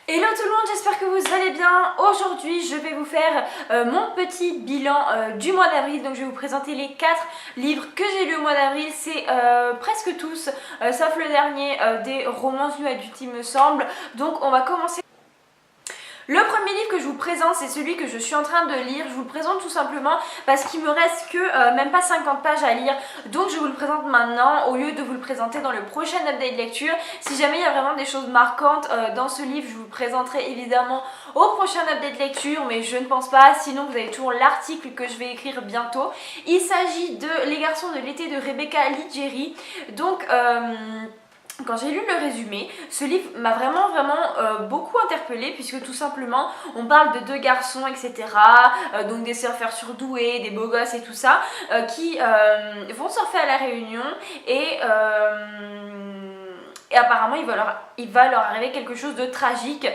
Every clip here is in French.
Hello tout le monde, j'espère que vous allez bien. Aujourd'hui je vais vous faire mon petit bilan du mois d'avril. Donc je vais vous présenter les 4 livres que j'ai lus au mois d'avril. C'est presque tous, sauf le dernier, des romances nues adultes il me semble. Donc on va commencer. Le premier livre que je vous présente, c'est celui que je suis en train de lire. Je vous le présente tout simplement parce qu'il me reste que même pas 50 pages à lire. Donc je vous le présente maintenant au lieu de vous le présenter dans le prochain update lecture. Si jamais il y a vraiment des choses marquantes dans ce livre, je vous le présenterai évidemment au prochain update lecture. Mais je ne pense pas, sinon vous avez toujours l'article que je vais écrire bientôt. Il s'agit de Les garçons de l'été de Rebecca Liggeri. Donc... quand j'ai lu le résumé, ce livre m'a vraiment beaucoup interpellée puisque tout simplement on parle de deux garçons etc, donc des surfeurs surdoués, des beaux gosses et tout ça, qui vont surfer à la Réunion et apparemment il va leur arriver quelque chose de tragique.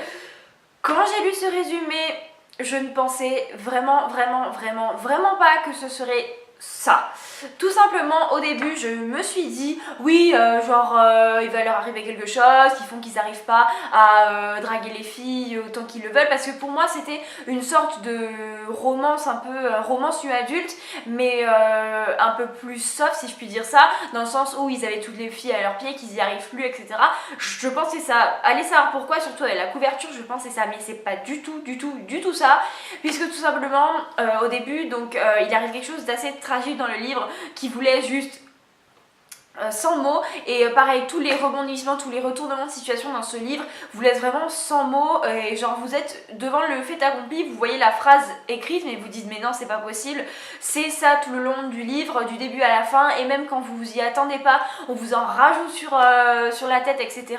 Quand j'ai lu ce résumé, je ne pensais vraiment pas que ce serait ça. Tout simplement au début je me suis dit oui il va leur arriver quelque chose qui font qu'ils n'arrivent pas à draguer les filles autant qu'ils le veulent, parce que pour moi c'était une sorte de romance, un peu romance nu adulte, mais un peu plus soft si je puis dire ça, dans le sens où ils avaient toutes les filles à leurs pieds, qu'ils y arrivent plus etc. Je pense que c'est ça, allez savoir pourquoi, surtout avec la couverture je pense que c'est ça, mais c'est pas du tout ça, puisque tout simplement au début donc il arrive quelque chose d'assez tragique dans le livre qui voulait juste sans mots, et pareil tous les rebondissements, tous les retournements de situation dans ce livre vous laissent vraiment sans mots, et genre vous êtes devant le fait accompli, vous voyez la phrase écrite mais vous dites mais non c'est pas possible. C'est ça tout le long du livre, du début à la fin, et même quand vous vous y attendez pas on vous en rajoute sur la tête etc.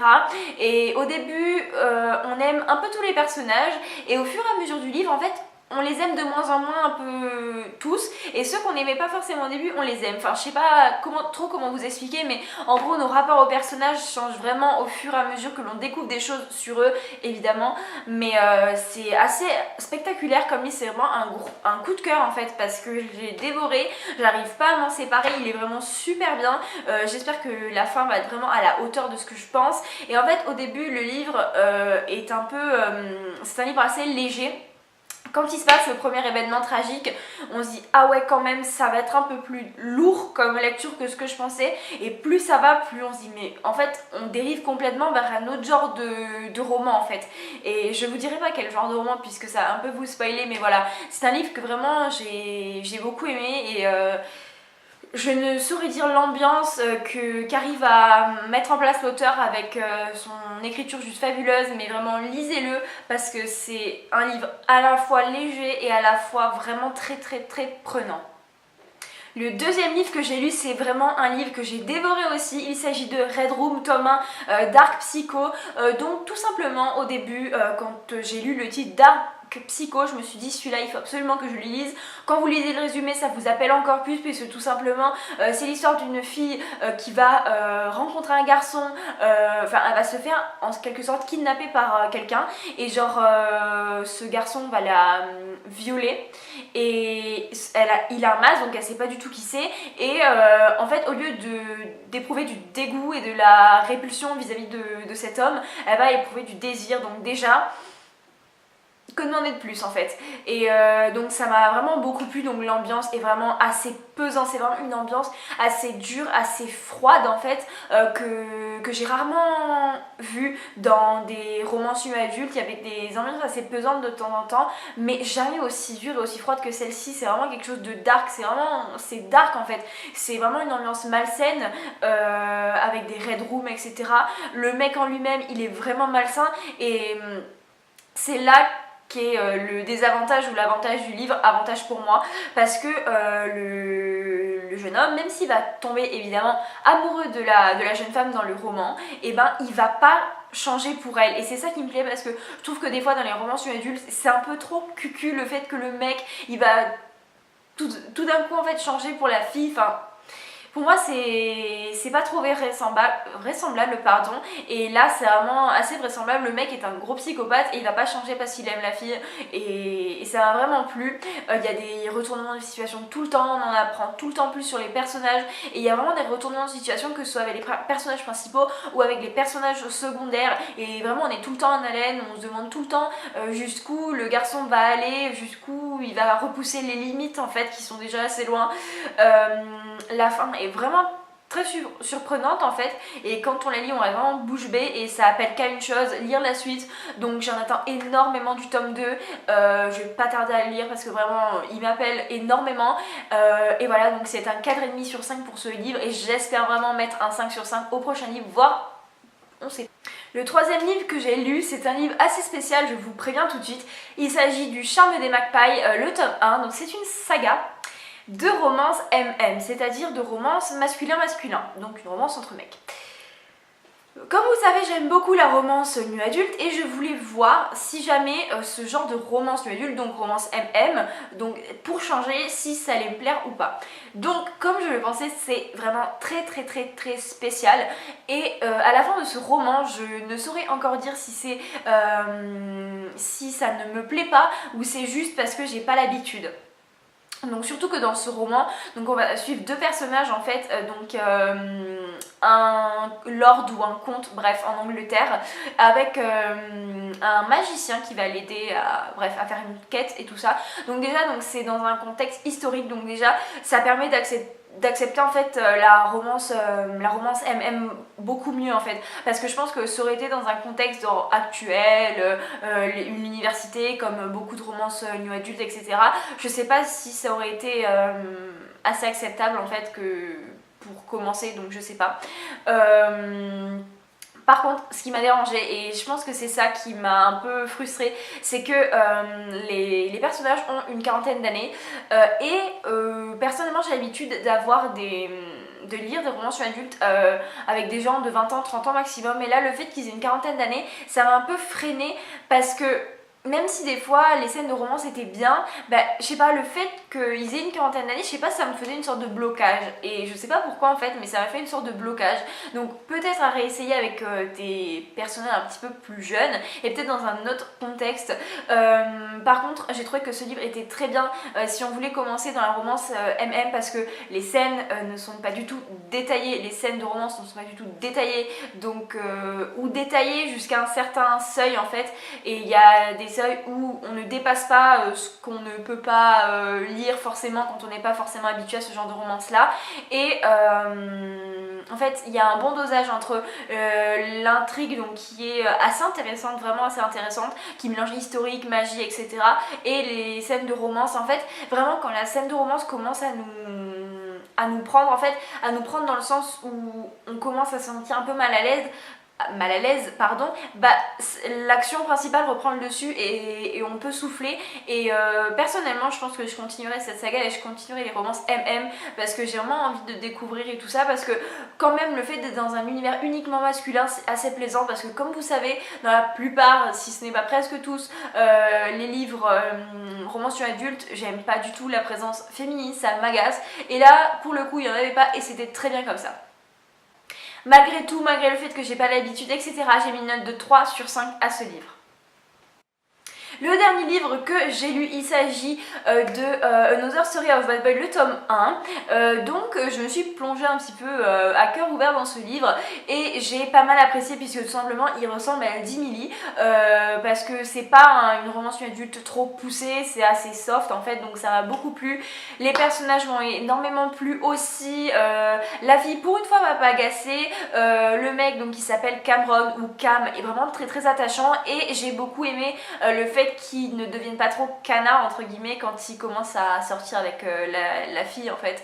Et au début on aime un peu tous les personnages, et au fur et à mesure du livre en fait on les aime de moins en moins un peu tous, et ceux qu'on n'aimait pas forcément au début on les aime. Enfin je sais pas comment vous expliquer, mais en gros nos rapports aux personnages changent vraiment au fur et à mesure que l'on découvre des choses sur eux évidemment, mais c'est assez spectaculaire comme livre, c'est vraiment un coup de cœur en fait, parce que je l'ai dévoré, j'arrive pas à m'en séparer, il est vraiment super bien. J'espère que la fin va être vraiment à la hauteur de ce que je pense, et en fait au début le livre est un peu c'est un livre assez léger. Quand il se passe le premier événement tragique, on se dit ah ouais quand même ça va être un peu plus lourd comme lecture que ce que je pensais, et plus ça va plus on se dit mais en fait on dérive complètement vers un autre genre de roman en fait, et je vous dirai pas quel genre de roman puisque ça va un peu vous spoiler, mais voilà c'est un livre que vraiment j'ai beaucoup aimé, et je ne saurais dire l'ambiance qu'arrive à mettre en place l'auteur avec son écriture juste fabuleuse, mais vraiment lisez-le parce que c'est un livre à la fois léger et à la fois vraiment très prenant. Le deuxième livre que j'ai lu, c'est vraiment un livre que j'ai dévoré aussi. Il s'agit de Red Room, tome 1, Dark Psycho. Donc tout simplement au début, quand j'ai lu le titre Dark Psycho, je me suis dit celui-là il faut absolument que je le lise. Quand vous lisez le résumé ça vous appelle encore plus, puisque tout simplement c'est l'histoire d'une fille qui va rencontrer un garçon, enfin elle va se faire en quelque sorte kidnapper par quelqu'un, et genre ce garçon va la violer, et il a un masque donc elle sait pas du tout qui c'est, et en fait au lieu d'éprouver du dégoût et de la répulsion vis-à-vis de cet homme, elle va éprouver du désir. Donc déjà que demander de plus en fait, et donc ça m'a vraiment beaucoup plu. Donc l'ambiance est vraiment assez pesante, c'est vraiment une ambiance assez dure, assez froide en fait, que j'ai rarement vu dans des romans nu adultes. Il y avait des ambiances assez pesantes de temps en temps, mais jamais aussi dure et aussi froide que celle-ci. C'est vraiment quelque chose de dark, c'est dark en fait, c'est vraiment une ambiance malsaine, avec des red rooms etc. Le mec en lui-même il est vraiment malsain, et c'est là qui est le désavantage ou l'avantage du livre, avantage pour moi, parce que le jeune homme, même s'il va tomber évidemment amoureux de la jeune femme dans le roman, et ben il va pas changer pour elle, et c'est ça qui me plaît, parce que je trouve que des fois dans les romans sur adultes c'est un peu trop cucu le fait que le mec il va tout d'un coup en fait changer pour la fille. Enfin Pour moi c'est pas trop vraisemblable pardon, et là c'est vraiment assez vraisemblable. Le mec est un gros psychopathe et il va pas changer parce qu'il aime la fille, et ça m'a vraiment plu. Il y a des retournements de situation tout le temps, on en apprend tout le temps plus sur les personnages, et il y a vraiment des retournements de situation, que ce soit avec les personnages principaux ou avec les personnages secondaires, et vraiment on est tout le temps en haleine, on se demande tout le temps jusqu'où le garçon va aller, jusqu'où il va repousser les limites en fait qui sont déjà assez loin. La fin est vraiment très surprenante en fait, et quand on la lit on est vraiment bouche bée, et ça appelle qu'à une chose, lire la suite. Donc j'en attends énormément du tome 2, je vais pas tarder à le lire parce que vraiment il m'appelle énormément, et voilà, donc c'est un 4,5 sur 5 pour ce livre, et j'espère vraiment mettre un 5 sur 5 au prochain livre, voire on sait. Le troisième livre que j'ai lu, c'est un livre assez spécial, je vous préviens tout de suite. Il s'agit du Charme des Magpies, le tome 1, donc c'est une saga de romance MM, c'est-à-dire de romance masculin-masculin, donc une romance entre mecs. Comme vous savez, j'aime beaucoup la romance nu adulte, et je voulais voir si jamais ce genre de romance nu adulte, donc romance MM, donc pour changer, si ça allait me plaire ou pas. Donc comme je le pensais, c'est vraiment très spécial, et à la fin de ce roman, je ne saurais encore dire si c'est si ça ne me plaît pas ou c'est juste parce que j'ai pas l'habitude. Donc surtout que dans ce roman, donc on va suivre deux personnages en fait, un lord ou un comte, bref, en Angleterre, avec un magicien qui va l'aider à, bref, à faire une quête et tout ça. Donc déjà, donc c'est dans un contexte historique, donc déjà ça permet d'accepter en fait la romance MM beaucoup mieux en fait, parce que je pense que ça aurait été dans un contexte actuel, une université, comme beaucoup de romances new adultes, etc. Je sais pas si ça aurait été assez acceptable en fait que pour commencer, donc je sais pas. Par contre, ce qui m'a dérangé, et je pense que c'est ça qui m'a un peu frustrée, c'est que les personnages ont une quarantaine d'années, et personnellement j'ai l'habitude de lire des romances adultes avec des gens de 20 ans, 30 ans maximum, et là le fait qu'ils aient une quarantaine d'années, ça m'a un peu freinée, parce que même si des fois les scènes de romance étaient bien, bah, je sais pas, le fait qu'ils aient une quarantaine d'années, je sais pas, ça me faisait une sorte de blocage, et je sais pas pourquoi en fait, mais ça m'a fait une sorte de blocage. Donc peut-être à réessayer avec des personnages un petit peu plus jeunes, et peut-être dans un autre contexte. Par contre, j'ai trouvé que ce livre était très bien si on voulait commencer dans la romance MM, parce que les scènes ne sont pas du tout détaillées, les scènes de romance ne sont pas du tout détaillées, donc ou détaillées jusqu'à un certain seuil en fait, et il y a des seuils où on ne dépasse pas ce qu'on ne peut pas lire forcément quand on n'est pas forcément habitué à ce genre de romance là, et en fait il y a un bon dosage entre l'intrigue, donc qui est assez intéressante, vraiment assez intéressante, qui mélange historique, magie, etc., et les scènes de romance. En fait vraiment quand la scène de romance commence à nous prendre en fait, à nous prendre dans le sens où on commence à se sentir un peu mal à l'aise, pardon, bah l'action principale reprend le dessus, et on peut souffler, et personnellement je pense que je continuerai cette saga et je continuerai les romances MM, parce que j'ai vraiment envie de découvrir et tout ça, parce que quand même le fait d'être dans un univers uniquement masculin c'est assez plaisant, parce que comme vous savez dans la plupart, si ce n'est pas presque tous, les livres romances adultes, j'aime pas du tout la présence féminine, ça m'agace, et là pour le coup il n'y en avait pas, et c'était très bien comme ça. Malgré tout, malgré le fait que j'ai pas l'habitude, etc., j'ai mis une note de 3 sur 5 à ce livre. Le dernier livre que j'ai lu, il s'agit de Another Story of Bad Boy, le tome 1. Donc je me suis plongée un petit peu à cœur ouvert dans ce livre, et j'ai pas mal apprécié, puisque tout simplement il ressemble à Dimily, parce que c'est pas une romance adulte trop poussée, c'est assez soft en fait, donc ça m'a beaucoup plu. Les personnages m'ont énormément plu aussi, la fille pour une fois m'a pas agacée, le mec donc qui s'appelle Cameron ou Cam est vraiment très attachant, et j'ai beaucoup aimé le fait qu'il ne devienne pas trop canard entre guillemets quand il commence à sortir avec la fille en fait.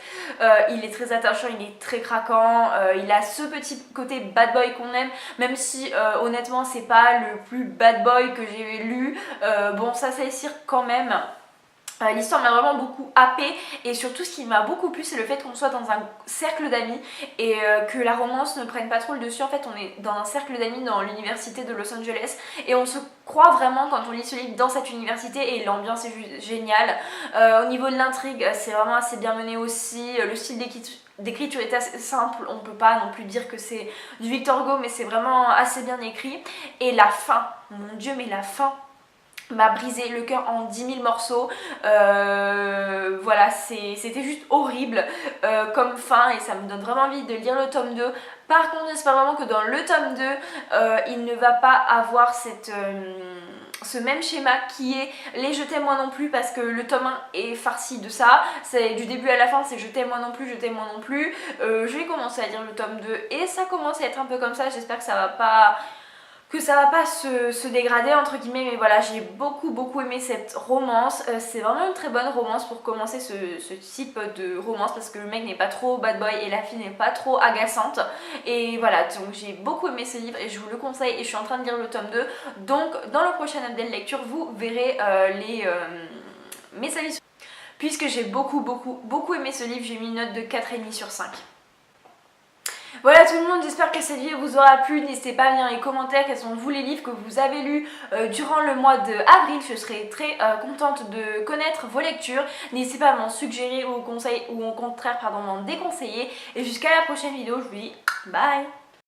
Il est très attachant, il est très craquant, il a ce petit côté bad boy qu'on aime, même si honnêtement c'est pas le plus bad boy que j'ai lu, bon ça s'assire quand même. L'histoire m'a vraiment beaucoup happée, et surtout ce qui m'a beaucoup plu c'est le fait qu'on soit dans un cercle d'amis, et que la romance ne prenne pas trop le dessus. En fait on est dans un cercle d'amis dans l'université de Los Angeles, et on se croit vraiment quand on lit ce livre dans cette université, et l'ambiance est juste géniale. Au niveau de l'intrigue c'est vraiment assez bien mené aussi, le style d'écriture est assez simple, on peut pas non plus dire que c'est du Victor Hugo, mais c'est vraiment assez bien écrit. Et la fin, mon Dieu, mais la fin m'a brisé le cœur en 10 000 morceaux. Voilà, c'était juste horrible comme fin, et ça me donne vraiment envie de lire le tome 2. Par contre, j'espère vraiment que dans le tome 2, il ne va pas avoir ce même schéma qui est les je t'aime moi non plus, parce que le tome 1 est farci de ça. C'est du début à la fin, c'est je t'aime moi non plus, je t'aime moi non plus. Je vais commencer à lire le tome 2 et ça commence à être un peu comme ça. J'espère que ça va pas se dégrader entre guillemets, mais voilà, j'ai beaucoup aimé cette romance. C'est vraiment une très bonne romance pour commencer ce type de romance, parce que le mec n'est pas trop bad boy et la fille n'est pas trop agaçante, et voilà, donc j'ai beaucoup aimé ce livre et je vous le conseille, et je suis en train de lire le tome 2, donc dans le prochain update lecture vous verrez mes avis, puisque j'ai beaucoup aimé ce livre. J'ai mis une note de 4,5 sur 5. Voilà tout le monde, j'espère que cette vidéo vous aura plu. N'hésitez pas à me dire dans les commentaires quels sont vous les livres que vous avez lus durant le mois d'avril. Je serai très contente de connaître vos lectures. N'hésitez pas à m'en suggérer ou au contraire m'en déconseiller. Et jusqu'à la prochaine vidéo, je vous dis bye.